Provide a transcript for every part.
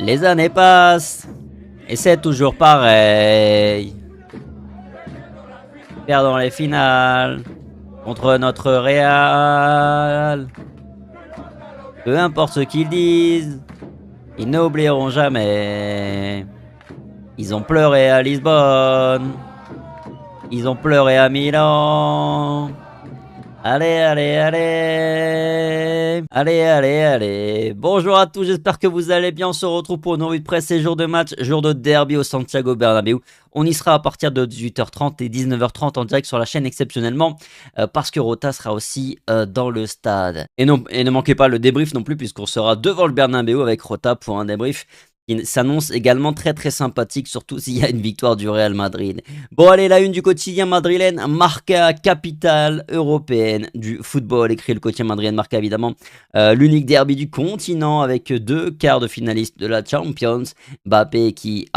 Les années passent et c'est toujours pareil. Perdons les finales contre notre Real. Peu importe ce qu'ils disent, ils n'oublieront jamais. Ils ont pleuré à Lisbonne. Ils ont pleuré à Milan. Allez, allez, allez. Allez, allez, allez. Bonjour à tous, j'espère que vous allez bien. On se retrouve pour une revue de presse et jour de match, jour de derby au Santiago Bernabéu. On y sera à partir de 18h30 et 19h30 en direct sur la chaîne exceptionnellement parce que Rota sera aussi dans le stade. Et ne manquez pas le débrief non plus puisqu'on sera devant le Bernabéu avec Rota pour un débrief qui s'annonce également très très sympathique, surtout s'il y a une victoire du Real Madrid. Bon allez, la une du quotidien madrilène, Marca, capitale européenne du football, écrit le quotidien madrilène Marca évidemment, l'unique derby du continent avec deux quarts de finalistes de la Champions, Mbappé qui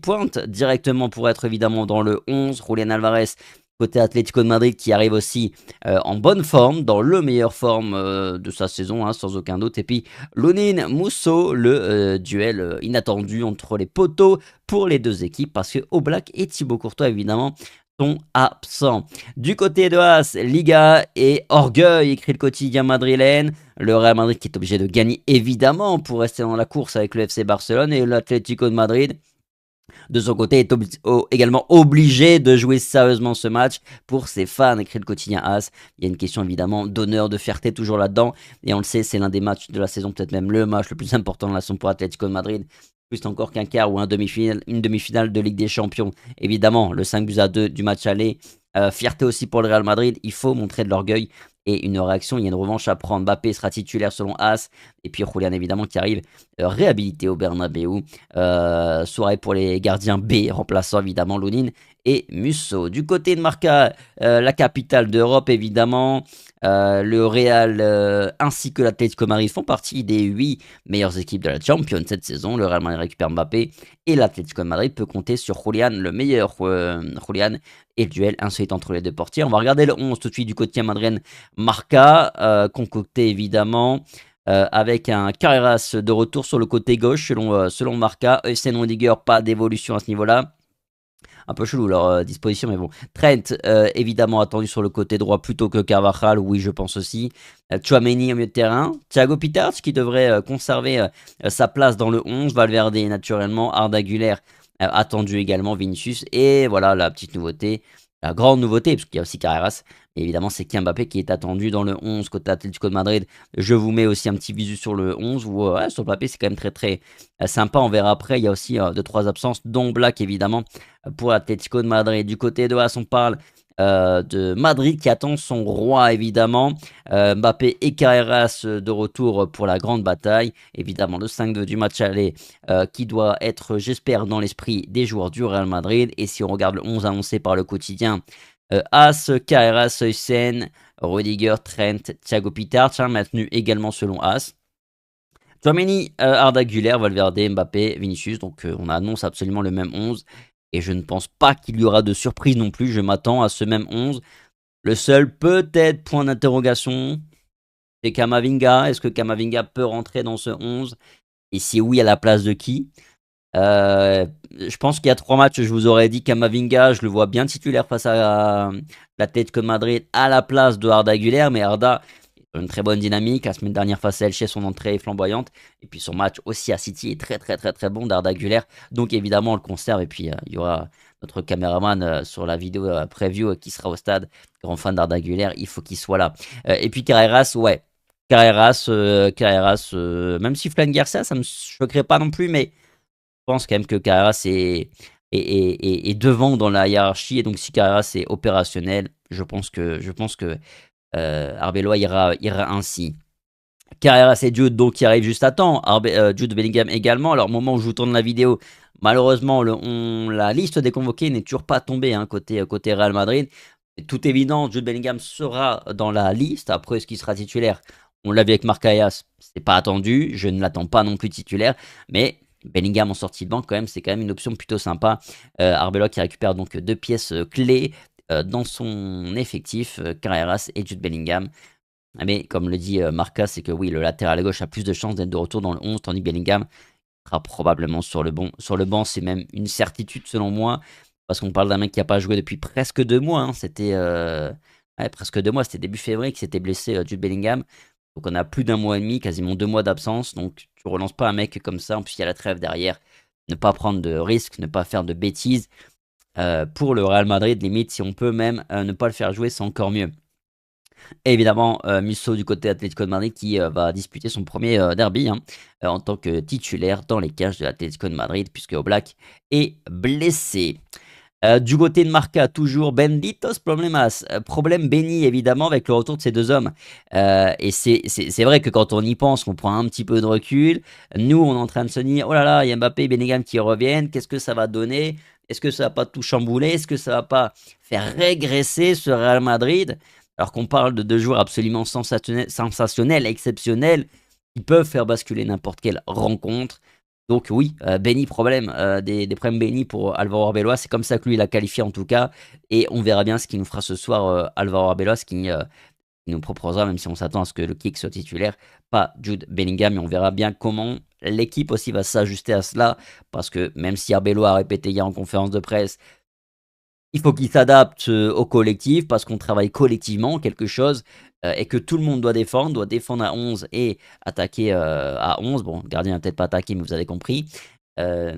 pointe directement pour être évidemment dans le 11, Julián Álvarez côté Atlético de Madrid qui arrive aussi en bonne forme, dans le meilleure forme de sa saison, hein, sans aucun doute. Et puis Lonin Musso, le duel inattendu entre les poteaux pour les deux équipes, parce que Oblak et Thibaut Courtois évidemment sont absents. Du côté de As, Liga et orgueil, écrit le quotidien madrilène. Le Real Madrid qui est obligé de gagner évidemment pour rester dans la course avec le FC Barcelone, et l'Atlético de Madrid de son côté est également obligé de jouer sérieusement ce match pour ses fans, écrit le quotidien AS. Il y a une question évidemment d'honneur, de fierté toujours là-dedans, et on le sait, c'est l'un des matchs de la saison, peut-être même le match le plus important de la saison pour Atlético de Madrid, plus encore qu'un quart ou une demi-finale de Ligue des Champions. Évidemment, le 5-2 du match aller, fierté aussi pour le Real Madrid, il faut montrer de l'orgueil et une réaction, il y a une revanche à prendre. Mbappé sera titulaire selon As, et puis Julián évidemment qui arrive réhabilité au Bernabéu. Soirée pour les gardiens B, remplaçant évidemment Lonin et Musso. Du côté de Marca, la capitale d'Europe évidemment, le Real ainsi que l'Atlético Madrid font partie des 8 meilleures équipes de la Champions cette saison. Le Real Madrid récupère Mbappé et l'Atlético Madrid peut compter sur Julián, le meilleur Julián, et le duel insolite entre les deux portiers. On va regarder le 11 tout de suite du quotidien madrilène Marca, concocté évidemment avec un Carreras de retour sur le côté gauche selon Marca. Øystein Rüdiger, pas d'évolution à ce niveau-là. Un peu chelou leur disposition, mais bon. Trent, évidemment attendu sur le côté droit plutôt que Carvajal, oui je pense aussi. Tchouaméni au milieu de terrain. Thiago Pitars qui devrait conserver sa place dans le 11. Valverde naturellement. Arda Güler attendu également. Vinicius. Et voilà la petite nouveauté. La grande nouveauté, parce qu'il y a aussi Carreras, mais évidemment c'est Mbappé qui est attendu dans le 11 côté Atlético de Madrid. Je vous mets aussi un petit visu sur le 11, où sur le papier c'est quand même très très sympa, on verra après. Il y a aussi 2-3 absences, dont Black évidemment pour Atlético de Madrid. Du côté de As, on parle de Madrid qui attend son roi évidemment. Mbappé et Carreras de retour pour la grande bataille. Évidemment le 5-2 du match aller qui doit être, j'espère, dans l'esprit des joueurs du Real Madrid. Et si on regarde le 11 annoncé par le quotidien As, Carreras, Øystein, Rüdiger, Trent, Thiago Pitars, maintenu également selon As. Tchouaméni, Arda Güler, Valverde, Mbappé, Vinicius. Donc on annonce absolument le même 11. Et je ne pense pas qu'il y aura de surprise non plus. Je m'attends à ce même 11. Le seul peut-être point d'interrogation, c'est Camavinga. Est-ce que Camavinga peut rentrer dans ce 11? Et si oui, à la place de qui? Je pense qu'il y a 3 matchs, je vous aurais dit Camavinga, je le vois bien titulaire face à l'Atlético de Madrid à la place de Arda Güler, mais Arda a une très bonne dynamique. La semaine dernière face à Elche, son entrée est flamboyante, et puis son match aussi à City est très très très très bon d'Arda Güler, donc évidemment on le conserve. Et puis il y aura notre caméraman sur la vidéo preview qui sera au stade, grand fan d'Arda Güler, il faut qu'il soit là. Et puis Carreras, ouais, Carreras, même si Fran Garcia, ça me choquerait pas non plus, mais je pense quand même que Carreras est devant dans la hiérarchie, et donc si Carreras est opérationnel, je pense que Arbeloa ira ainsi. Carreras et Jude donc qui arrive juste à temps. Jude Bellingham également. Alors au moment où je vous tourne la vidéo, malheureusement la liste des convoqués n'est toujours pas tombée hein, côté Real Madrid. Tout évident, Jude Bellingham sera dans la liste. Après, est-ce qu'il sera titulaire? On l'a vu avec Marc Ayas, c'est pas attendu. Je ne l'attends pas non plus titulaire, mais Bellingham en sortie de banc, c'est quand même une option plutôt sympa. Arbeloa qui récupère donc 2 pièces clés dans son effectif, Carreras et Jude Bellingham. Mais comme le dit Marca, c'est que oui, le latéral gauche a plus de chances d'être de retour dans le 11, tandis que Bellingham sera probablement sur le banc, c'est même une certitude selon moi, parce qu'on parle d'un mec qui n'a pas joué depuis presque 2 mois, hein. C'était ouais, presque 2 mois, c'était début février qui s'était blessé, Jude Bellingham. Donc on a plus d'un mois et demi, quasiment 2 mois d'absence. Donc tu relances pas un mec comme ça, en plus il y a la trêve derrière. Ne pas prendre de risques, ne pas faire de bêtises. Pour le Real Madrid, limite, si on peut même ne pas le faire jouer, c'est encore mieux. Et évidemment, Musso du côté Atlético de Madrid qui va disputer son premier derby, hein, en tant que titulaire dans les cages de l'Atlético de Madrid, puisque Oblak est blessé. Du côté de Marca, toujours benditos problemas. Problème béni, évidemment, avec le retour de ces deux hommes. Et c'est vrai que quand on y pense, on prend un petit peu de recul. Nous, on est en train de se dire, oh là là, il y a Mbappé et Bellingham qui reviennent. Qu'est-ce que ça va donner? Est-ce que ça va pas tout chambouler? Est-ce que ça va pas faire régresser ce Real Madrid? Alors qu'on parle de deux joueurs absolument sensationnels, exceptionnels, qui peuvent faire basculer n'importe quelle rencontre. Donc oui, béni problème, des problèmes bénis pour Alvaro Arbeloa, c'est comme ça que lui il a qualifié en tout cas, et on verra bien ce qu'il nous fera ce soir Alvaro Arbeloa, ce qu'il nous proposera, même si on s'attend à ce que le kick soit titulaire, pas Jude Bellingham, mais on verra bien comment l'équipe aussi va s'ajuster à cela, parce que même si Arbeloa a répété hier en conférence de presse, il faut qu'il s'adapte au collectif, parce qu'on travaille collectivement quelque chose, et que tout le monde doit défendre à 11 et attaquer à 11. Bon, le gardien n'a peut-être pas attaqué, mais vous avez compris. Euh,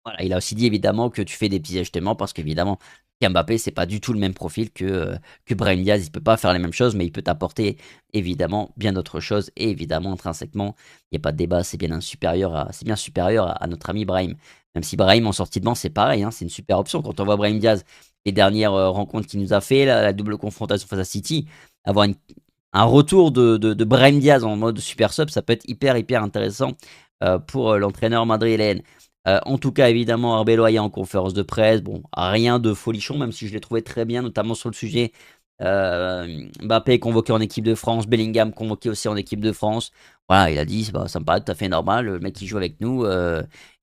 voilà, il a aussi dit évidemment que tu fais des petits ajustements parce qu'évidemment, Mbappé, c'est pas du tout le même profil que Brahim Diaz. Il peut pas faire les mêmes choses, mais il peut t'apporter évidemment bien d'autres choses. Et évidemment, intrinsèquement, il n'y a pas de débat, c'est bien supérieur à notre ami Brahim. Même si Brahim en sortie de banc, c'est pareil, hein, c'est une super option. Quand on voit Brahim Diaz, les dernières rencontres qu'il nous a fait, la double confrontation face à City, avoir un retour de Brahim Diaz en mode super sub, ça peut être hyper intéressant pour l'entraîneur madrilène. En tout cas, évidemment, Arbeloa en conférence de presse. Bon, rien de folichon, même si je l'ai trouvé très bien, notamment sur le sujet. Mbappé convoqué en équipe de France, Bellingham convoqué aussi en équipe de France. Voilà, il a dit, bah, ça me paraît tout à fait normal, le mec qui joue avec nous.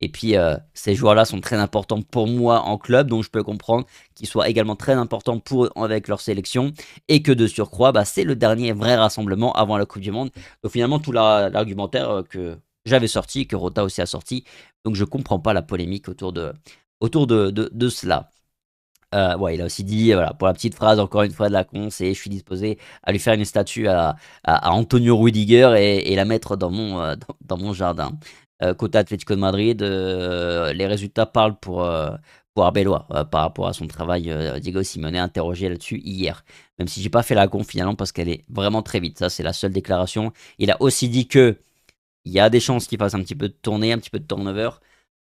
Et puis, ces joueurs-là sont très importants pour moi en club, donc je peux comprendre qu'ils soient également très importants pour eux avec leur sélection. Et que de surcroît, bah, c'est le dernier vrai rassemblement avant la Coupe du Monde. Donc finalement, tout l'argumentaire que j'avais sorti, que Rota aussi a sorti. Donc je comprends pas la polémique autour de cela. Ouais, il a aussi dit, voilà, pour la petite phrase, encore une fois de la con, c'est je suis disposé à lui faire une statue à Antonio Rudiger et la mettre dans mon jardin. Côté Atlético de Madrid, les résultats parlent pour Arbeloa par rapport à son travail. Diego Simeone a interrogé là-dessus hier. Même si j'ai pas fait la con finalement parce qu'elle est vraiment très vite. Ça, c'est la seule déclaration. Il a aussi dit que il y a des chances qu'il fasse un petit peu de tournée, un petit peu de turnover.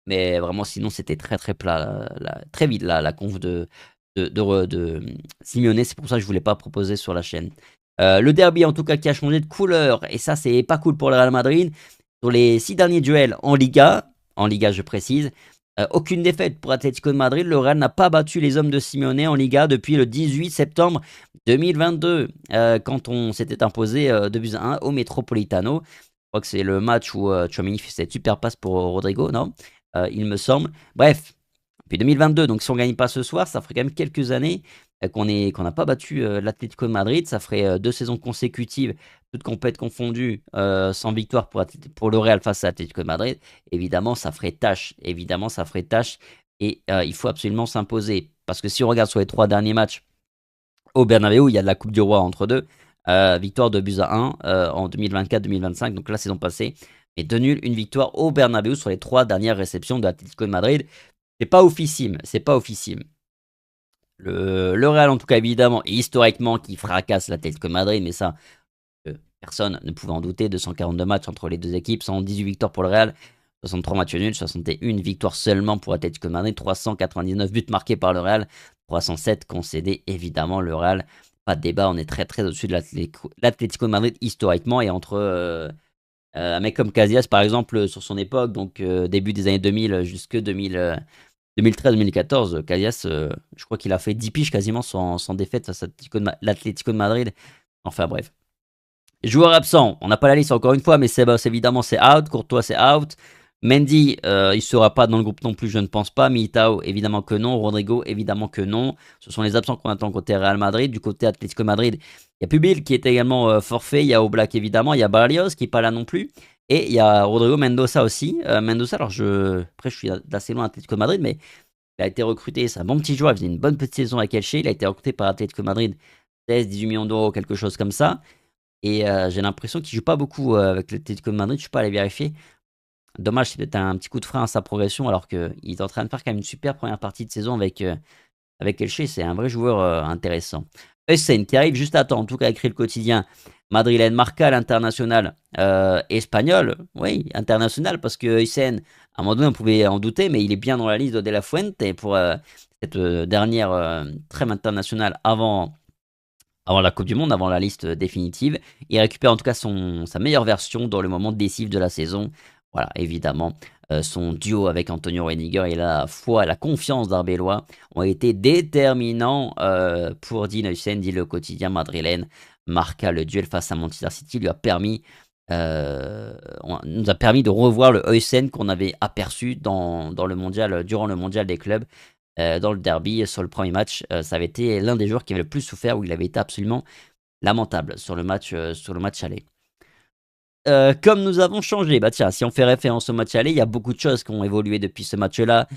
Mais vraiment, sinon, c'était très plat. Très vite, la conf de Simeone. C'est pour ça que je voulais pas proposer sur la chaîne. Le derby, en tout cas, qui a changé de couleur. Et ça, c'est pas cool pour le Real Madrid. Sur les 6 derniers duels en Liga, je précise, aucune défaite pour Atlético de Madrid. Le Real n'a pas battu les hommes de Simeone en Liga depuis le 18 septembre 2022, quand on s'était imposé 2-1 au Metropolitano. Je crois que c'est le match où Tchouaméni fait cette super passe pour Rodrigo, non? Il me semble. Bref, depuis 2022, donc si on ne gagne pas ce soir, ça ferait quand même quelques années qu'on n'a pas battu l'Atlético de Madrid. Ça ferait 2 saisons consécutives, toutes compètes confondues, sans victoire pour le Real face à l'Atlético de Madrid. Évidemment, ça ferait tâche. Et il faut absolument s'imposer. Parce que si on regarde sur les 3 derniers matchs au Bernabéu, il y a de la Coupe du Roi entre deux. Victoire de buts à 1 en 2024-2025, donc la saison passée. Et 2 nuls, une victoire au Bernabéu sur les 3 dernières réceptions de l'Atlético de Madrid. C'est pas officiel. Le Real, en tout cas, évidemment, et historiquement, qui fracasse l'Atlético de Madrid, mais ça, personne ne pouvait en douter. 242 matchs entre les deux équipes, 118 victoires pour le Real, 63 matchs nuls, 61 victoires seulement pour l'Atlético de Madrid, 399 buts marqués par le Real, 307 concédés, évidemment, le Real. Pas de débat, on est très au-dessus de l'Atlético de Madrid historiquement, et entre un mec comme Casillas, par exemple, sur son époque, donc début des années 2000 jusque 2013-2014, Casillas, je crois qu'il a fait 10 piges quasiment sans défaite face à l'Atlético de Madrid. Enfin bref. Joueur absent, on n'a pas la liste encore une fois, mais Sebas évidemment c'est out, Courtois c'est out, Mendy il sera pas dans le groupe non plus, je ne pense pas, Militao évidemment que non, Rodrigo évidemment que non, ce sont les absents qu'on attend côté Real Madrid. Du côté Atlético Madrid, il y a Pubil qui est également forfait, il y a Oblak évidemment, il y a Barrios qui n'est pas là non plus, Et il y a Rodrigo Mendoza aussi. Mendoza, alors après je suis d'assez loin à Atlético de Madrid, mais il a été recruté, c'est un bon petit joueur, il faisait une bonne petite saison avec Elche, il a été recruté par Atlético de Madrid, 16-18 millions d'euros, quelque chose comme ça. Et j'ai l'impression qu'il joue pas beaucoup avec l'Atlético de Madrid, je suis pas allé vérifier. Dommage, c'est peut-être un petit coup de frein à sa progression, alors qu'il est en train de faire quand même une super première partie de saison avec Elche, c'est un vrai joueur intéressant. Essen qui arrive juste à temps, en tout cas écrit le quotidien madrilène, Marca, l'international espagnol, oui, international, parce que Essen, à un moment donné, on pouvait en douter, mais il est bien dans la liste de la Fuente pour cette dernière trêve internationale avant la Coupe du Monde, avant la liste définitive. Il récupère en tout cas sa meilleure version dans le moment décisif de la saison. Voilà, évidemment, son duo avec Antonio Rudiger et la foi, la confiance d'Arbelois ont été déterminants pour Dean Huijsen, dit le quotidien madrilène. Marca, le duel face à Manchester City nous a permis de revoir le Huijsen qu'on avait aperçu dans le mondial, durant le mondial des clubs. Dans le derby, sur le premier match, ça avait été l'un des joueurs qui avait le plus souffert, où il avait été absolument lamentable sur le match aller. Comme nous avons changé, bah tiens, si on fait référence au match aller, il y a beaucoup de choses qui ont évolué depuis ce match-là,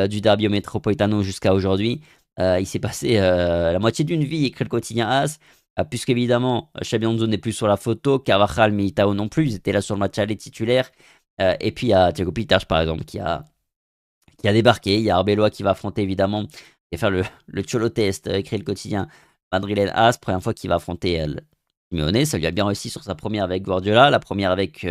du derby au Metropolitano jusqu'à aujourd'hui. Il s'est passé la moitié d'une vie, écrit le quotidien AS, puisqu'évidemment, Xabi Alonso n'est plus sur la photo, Carvajal, Militao non plus, ils étaient là sur le match aller titulaire. Et puis il y a Thiago Pitach, par exemple, qui a débarqué. Il y a Arbeloa qui va affronter évidemment, qui va faire le Cholo Test, écrit le quotidien madrilène AS, première fois qu'il va affronter Simeone. Ça lui a bien réussi sur sa première avec Guardiola, la première avec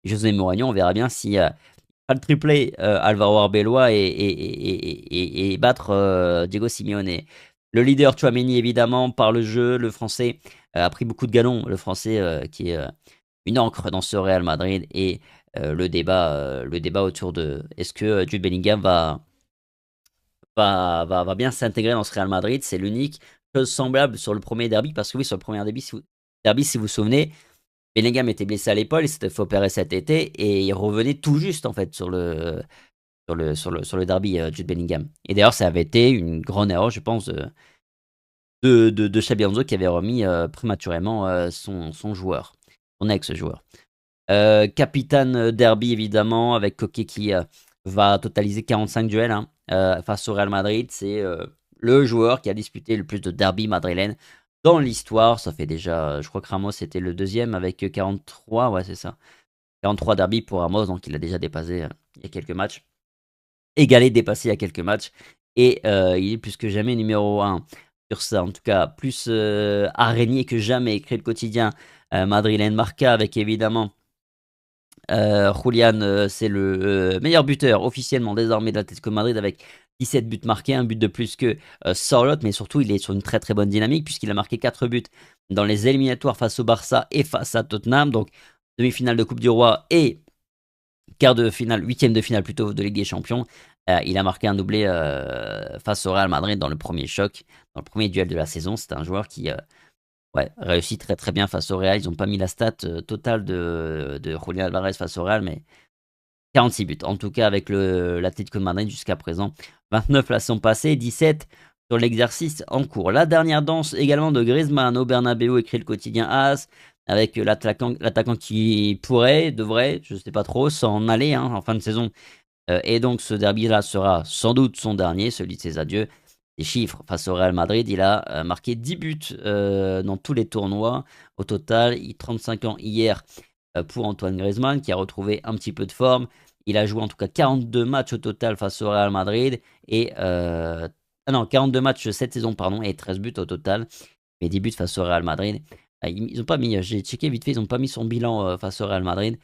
José Mourinho. On verra bien si pas le triplé Alvaro Arbeloa et battre Diego Simeone. Le leader Tchouaméni évidemment par le jeu, le français a pris beaucoup de galons, le français qui est une encre dans ce Real Madrid, et le débat autour de est-ce que Jude Bellingham va bien s'intégrer dans ce Real Madrid. C'est l'unique chose semblable sur le premier derby, parce que oui, sur le premier derby, si vous vous souvenez, Bellingham était blessé à l'épaule, il s'était fait opérer cet été, et il revenait tout juste en fait sur le derby, Jude Bellingham. Et d'ailleurs, ça avait été une grande erreur, je pense, de Xabi Alonso, qui avait remis prématurément son joueur, son ex-joueur. Capitaine derby évidemment, avec Koke qui va totaliser 45 duels face au Real Madrid. C'est le joueur qui a disputé le plus de derby madrilène dans l'histoire. Ça fait déjà, je crois que Ramos était le deuxième avec 43, ouais c'est ça. 43 derby pour Ramos, donc il a déjà dépassé il y a quelques matchs. Égalé, dépassé il y a quelques matchs. Et il est plus que jamais numéro 1 sur ça. En tout cas, plus araignée que jamais, écrit le quotidien madrilène Marca, avec évidemment Julian, c'est le meilleur buteur officiellement désormais de l'Atlético de Madrid, avec 17 buts marqués, un but de plus que Sorloth, mais surtout il est sur une très très bonne dynamique, puisqu'il a marqué 4 buts dans les éliminatoires face au Barça et face à Tottenham, donc demi-finale de Coupe du Roi et quart de finale, huitième de finale plutôt de Ligue des Champions. Il a marqué un doublé face au Real Madrid dans le premier choc, dans le premier duel de la saison. C'est un joueur qui ouais, réussit très très bien face au Real. Ils n'ont pas mis la stat totale de Julián Alvarez face au Real, mais 46 buts. En tout cas, avec l'Atlético de Madrid jusqu'à présent. 29 là sont passés, 17 sur l'exercice en cours. La dernière danse également de Griezmann au Bernabéu, écrit le quotidien AS, avec l'attaquant qui devrait, je ne sais pas trop, s'en aller en fin de saison. Et donc ce derby-là sera sans doute son dernier, celui de ses adieux. Les chiffres face au Real Madrid, il a marqué 10 buts dans tous les tournois. Au total, il 35 ans hier pour Antoine Griezmann, qui a retrouvé un petit peu de forme. Il a joué en tout cas 42 matchs au total face au Real Madrid. Et, non, 42 matchs cette saison, pardon, et 13 buts au total. Mais 10 buts face au Real Madrid. Ils ont pas mis, j'ai checké vite fait, ils n'ont pas mis son bilan face au Real Madrid.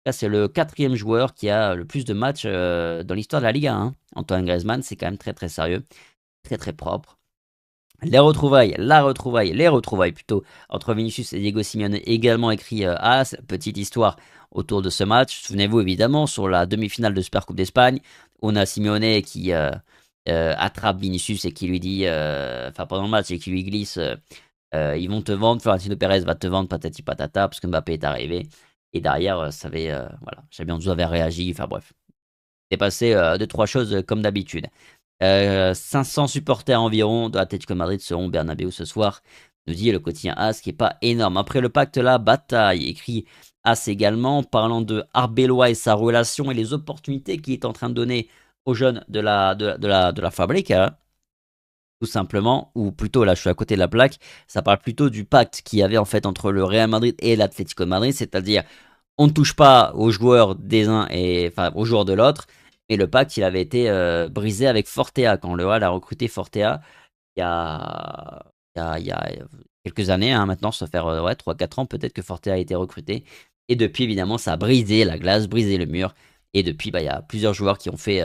Là, c'est le 4e joueur qui a le plus de matchs dans l'histoire de la Liga, hein. Antoine Griezmann, c'est quand même très très sérieux, très très propre. Les retrouvailles plutôt, entre Vinicius et Diego Simeone, également écrit AS. Petite histoire autour de ce match. Souvenez-vous évidemment, sur la demi-finale de Super Coupe d'Espagne, on a Simeone qui attrape Vinicius et qui lui dit, enfin pendant le match, et qui lui glisse, ils vont te vendre, Florentino Pérez va te vendre, patati patata, parce que Mbappé est arrivé. Et derrière, ça avait, voilà, Xabi Alonso avait réagi, enfin bref. C'est passé 2-3 choses comme d'habitude. 500 supporters environ de l'Atlético de Madrid seront au Bernabéu ce soir. nous dit le quotidien AS, qui est pas énorme. Après le pacte, la bataille, écrit AS également, parlant de Arbeloa et sa relation et les opportunités qu'il est en train de donner aux jeunes de la Fabrique, hein, tout simplement, ou plutôt là je suis à côté de la plaque, ça parle plutôt du pacte qu'il y avait en fait entre le Real Madrid et l'Atlético de Madrid, c'est-à-dire on ne touche pas aux joueurs des uns et enfin aux joueurs de l'autre, et le pacte il avait été brisé avec Fortea quand le Real a recruté Fortea il y a, il y a quelques années, hein, maintenant, ça fait faire ouais, 3-4 ans peut-être que Fortea a été recruté. Et depuis, évidemment, ça a brisé la glace, brisé le mur. Et depuis, bah, il y a plusieurs joueurs qui ont fait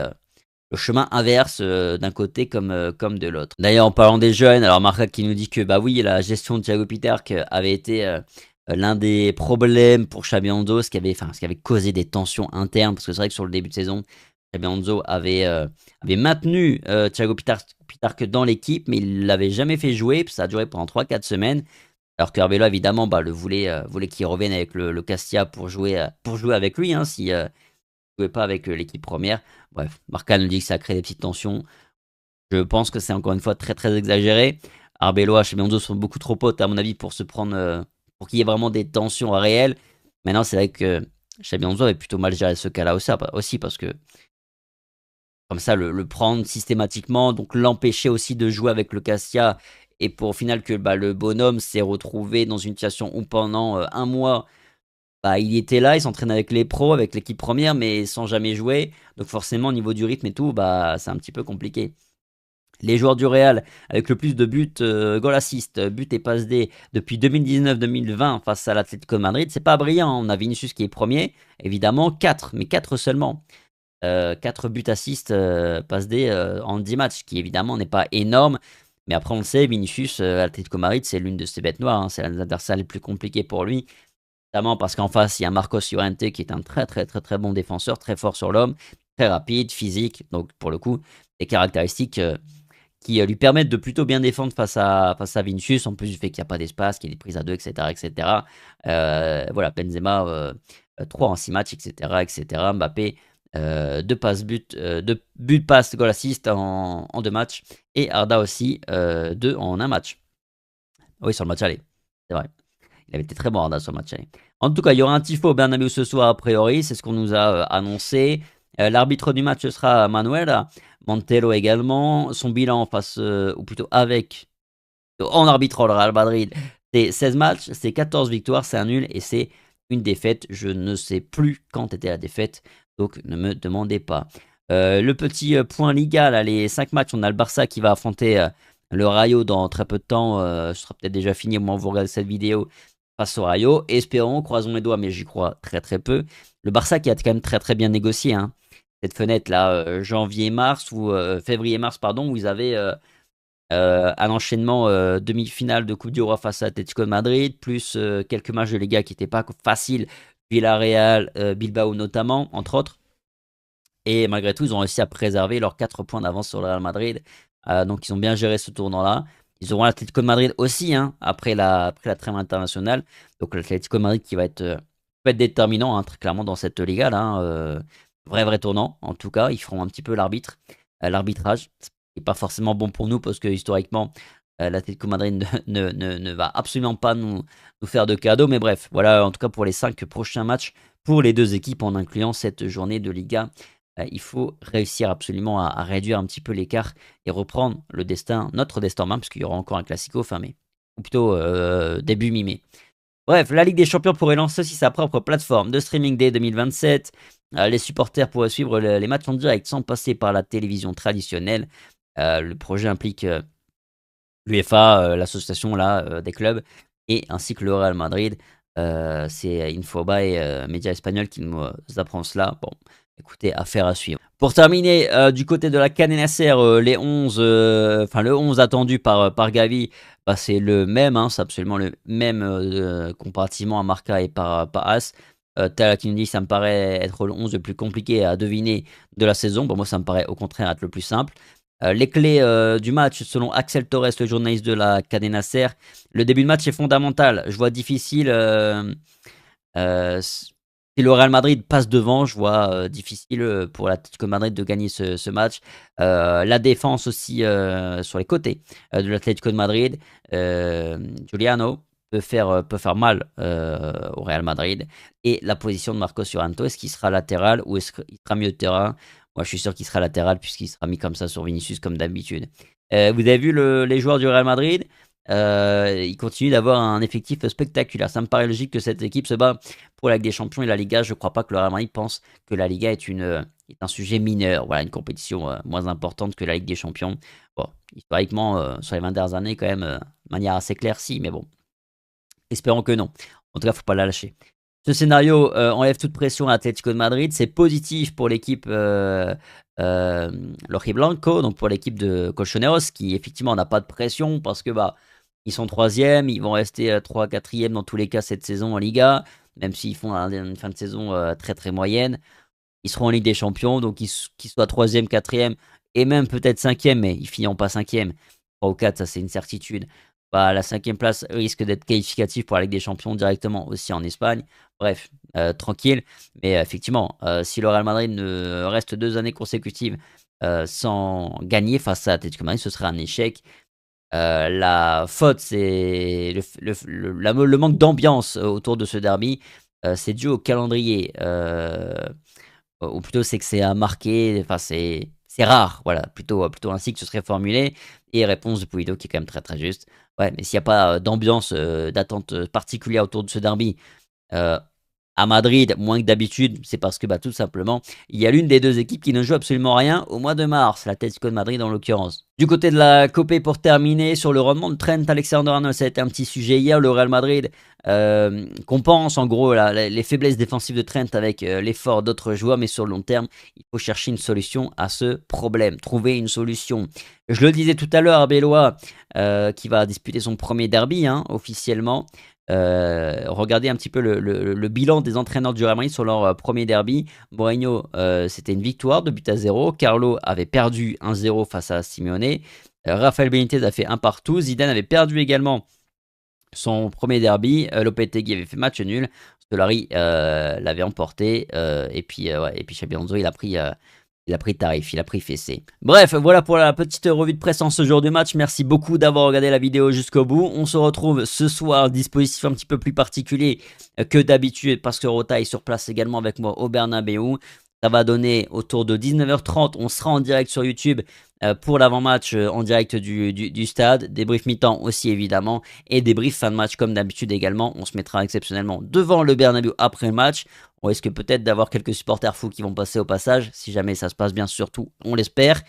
le chemin inverse d'un côté comme de l'autre. D'ailleurs, en parlant des jeunes, alors Marc qui nous dit que bah oui, la gestion de Thiago Peterk avait été l'un des problèmes pour Xabi Alonso, ce qui avait causé des tensions internes, parce que c'est vrai que sur le début de saison, Xabi Alonso avait maintenu Thiago Peterk dans l'équipe, mais il l'avait jamais fait jouer, puis ça a duré pendant 3-4 semaines. Alors que Arbeloa, évidemment, bah, voulait qu'il revienne avec le Castilla pour jouer avec lui, hein, si ne jouait pas avec l'équipe première. Bref, Marca nous dit que ça crée des petites tensions. Je pense que c'est encore une fois très très exagéré. Arbeloa, chez Alonso sont beaucoup trop potes, à mon avis, pour se prendre, pour qu'il y ait vraiment des tensions réelles. Maintenant, c'est vrai que Xabi Alonso avait plutôt mal géré ce cas-là aussi, parce que comme ça, le prendre systématiquement, donc l'empêcher aussi de jouer avec le Cassia, et pour au final que bah, le bonhomme s'est retrouvé dans une situation où pendant un mois, bah, il était là, il s'entraîne avec les pros, avec l'équipe première, mais sans jamais jouer. Donc forcément, au niveau du rythme et tout, bah, c'est un petit peu compliqué. Les joueurs du Real avec le plus de buts, goal assist, buts et passes D depuis 2019-2020 face à l'Atlético de Madrid, c'est pas brillant. On a Vinicius qui est premier, évidemment, 4, mais 4 seulement. 4 buts assist, passes D en 10 matchs, qui évidemment n'est pas énorme. Mais après, on le sait, Vinicius, Atlético de Madrid, c'est l'une de ses bêtes noires, hein. C'est l'adversaire le plus compliqué pour lui. Notamment parce qu'en face, il y a Marcos Llorente qui est un très très très très bon défenseur, très fort sur l'homme, très rapide, physique. Donc pour le coup, des caractéristiques qui lui permettent de plutôt bien défendre face à Vinicius, en plus du fait qu'il n'y a pas d'espace, qu'il est pris à deux, etc. etc. Voilà, Benzema, 3 en 6 matchs, etc. etc. Mbappé, 2 passes buts, 2 buts, passes, goal assist en 2 matchs. Et Arda aussi, 2 en 1 match. Oui, sur le match aller, c'est vrai. Il avait été très bon Arda sur le match aller. En tout cas, il y aura un tifo au Bernabéu ce soir a priori, c'est ce qu'on nous a annoncé. L'arbitre du match sera Manuel Montero également. Son bilan face, ou plutôt avec, en arbitrant le Real Madrid, c'est 16 matchs, c'est 14 victoires, c'est un nul et c'est une défaite. Je ne sais plus quand était la défaite, donc ne me demandez pas. Le petit point Liga, là, les 5 matchs, on a le Barça qui va affronter le Rayo dans très peu de temps. Ce sera peut-être déjà fini au moment où vous regardez cette vidéo face au Rayo. Espérons, croisons les doigts, mais j'y crois très très peu. Le Barça qui a quand même très très bien négocié, hein, cette fenêtre là, janvier-mars ou février-mars, pardon, où ils avaient un enchaînement demi-finale de Coupe du Roi face à Atletico de Madrid, plus quelques matchs de Liga qui n'étaient pas faciles, Villarreal, Bilbao notamment, entre autres. Et malgré tout, ils ont réussi à préserver leurs 4 points d'avance sur le Real Madrid. Donc ils ont bien géré ce tournant-là. Ils auront l'Atlético de Madrid aussi, hein, après la trêve internationale. Donc l'Atlético de Madrid qui va être déterminant, hein, très clairement, dans cette Liga-là, hein. Vrai tournant, en tout cas. Ils feront un petit peu l'arbitrage. Ce n'est pas forcément bon pour nous parce que historiquement, l'Atlético de Madrid ne va absolument pas nous faire de cadeaux. Mais bref, voilà en tout cas pour les 5 prochains matchs pour les deux équipes en incluant cette journée de Liga. Il faut réussir absolument à réduire un petit peu l'écart et reprendre notre destin en main, parce qu'il y aura encore un Classico fin mai, ou plutôt début mi-mai. Bref, la Ligue des Champions pourrait lancer aussi sa propre plateforme de streaming dès 2027. Les supporters pourraient suivre les matchs en direct sans passer par la télévision traditionnelle. Le projet implique l'UEFA, l'association là, des clubs, et ainsi que le Real Madrid. C'est Infobae, média espagnol, qui nous apprend cela. Bon, écoutez, affaire à suivre. Pour terminer, du côté de la Cadena Nasser, le 11 attendu par Gavi, bah, c'est le même, hein, c'est absolument le même comparativement à Marca et par As. Tala qui nous dit ça me paraît être le 11 le plus compliqué à deviner de la saison. Bon, moi, ça me paraît au contraire être le plus simple. Les clés du match, selon Axel Torres, le journaliste de la Cadena Ser, le début de match est fondamental. Je vois difficile Si le Real Madrid passe devant, je vois difficile pour l'Atlético de Madrid de gagner ce match. La défense aussi sur les côtés de l'Atlético de Madrid. Giuliano peut faire mal au Real Madrid. Et la position de Marcos Llorente, est-ce qu'il sera latéral ou est-ce qu'il sera milieu de terrain? Moi, je suis sûr qu'il sera latéral puisqu'il sera mis comme ça sur Vinicius comme d'habitude. Vous avez vu les joueurs du Real Madrid? Ils continuent d'avoir un effectif spectaculaire. Ça me paraît logique que cette équipe se bat pour la Ligue des Champions et la Liga. Je ne crois pas que le Real Madrid pense que la Liga est un sujet mineur. Voilà, une compétition moins importante que la Ligue des Champions. Bon, historiquement, sur les 20 dernières années, quand même, de manière assez claire, si, mais bon, espérons que non. En tout cas, il ne faut pas la lâcher. Ce scénario enlève toute pression à Atlético de Madrid. C'est positif pour l'équipe Rojiblanco, donc pour l'équipe de Colchoneros, qui effectivement n'a pas de pression parce que bah ils sont troisième, ils vont rester 3 quatrième dans tous les cas cette saison en Liga, même s'ils font une fin de saison très très moyenne. Ils seront en Ligue des Champions, donc qu'ils soient troisième, quatrième et même peut-être cinquième, mais ils finiront pas cinquième. 3 ou 4, ça c'est une certitude. Bah, la cinquième place risque d'être qualificative pour la Ligue des Champions directement aussi en Espagne. Bref, tranquille. Mais effectivement, si le Real Madrid ne reste 2 années consécutives sans gagner face à Atletico Madrid, ce serait un échec. La faute, c'est le manque d'ambiance autour de ce derby. C'est dû au calendrier. Ou plutôt, c'est que c'est à marquer. Enfin, c'est rare. Voilà, plutôt ainsi que ce serait formulé. Et réponse de Pulido qui est quand même très très juste. Ouais, mais s'il n'y a pas d'ambiance, d'attente particulière autour de ce derby, euh, à Madrid, moins que d'habitude, c'est parce que bah, tout simplement, il y a l'une des deux équipes qui ne joue absolument rien au mois de mars, l'Atlético de Madrid en l'occurrence. Du côté de la Copé, pour terminer, sur le rendement de Trent Alexander-Arnold, ça a été un petit sujet hier. Le Real Madrid compense en gros les faiblesses défensives de Trent avec l'effort d'autres joueurs, mais sur le long terme, il faut chercher une solution à ce problème, trouver une solution. Je le disais tout à l'heure, Arbeloa qui va disputer son premier derby officiellement. Regardez un petit peu le bilan des entraîneurs du Real Madrid sur leur premier derby. Mourinho, c'était une victoire de but à 0. Carlo avait perdu 1-0 face à Simeone. Rafael Benitez a fait un partout. Zidane avait perdu également son premier derby. Lopetegui avait fait match nul. Solari l'avait emporté. Et puis Xabi Alonso, il a pris tarif, il a pris fessé. Bref, voilà pour la petite revue de presse en ce jour de match. Merci beaucoup d'avoir regardé la vidéo jusqu'au bout. On se retrouve ce soir, dispositif un petit peu plus particulier que d'habitude parce que Rota est sur place également avec moi au Bernabeu. Ça va donner autour de 19h30. On sera en direct sur YouTube pour l'avant-match en direct du stade. Débrief mi-temps aussi évidemment. Et débrief fin de match comme d'habitude également. On se mettra exceptionnellement devant le Bernabeu après le match. On risque peut-être d'avoir quelques supporters fous qui vont passer au passage. Si jamais ça se passe bien, surtout, on l'espère.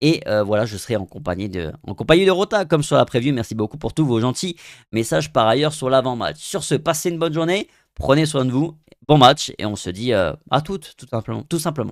Et voilà, je serai en compagnie de Rota, comme sur la preview. Merci beaucoup pour tous vos gentils messages par ailleurs sur l'avant-match. Sur ce, passez une bonne journée. Prenez soin de vous. Bon match. Et on se dit à toutes, tout simplement.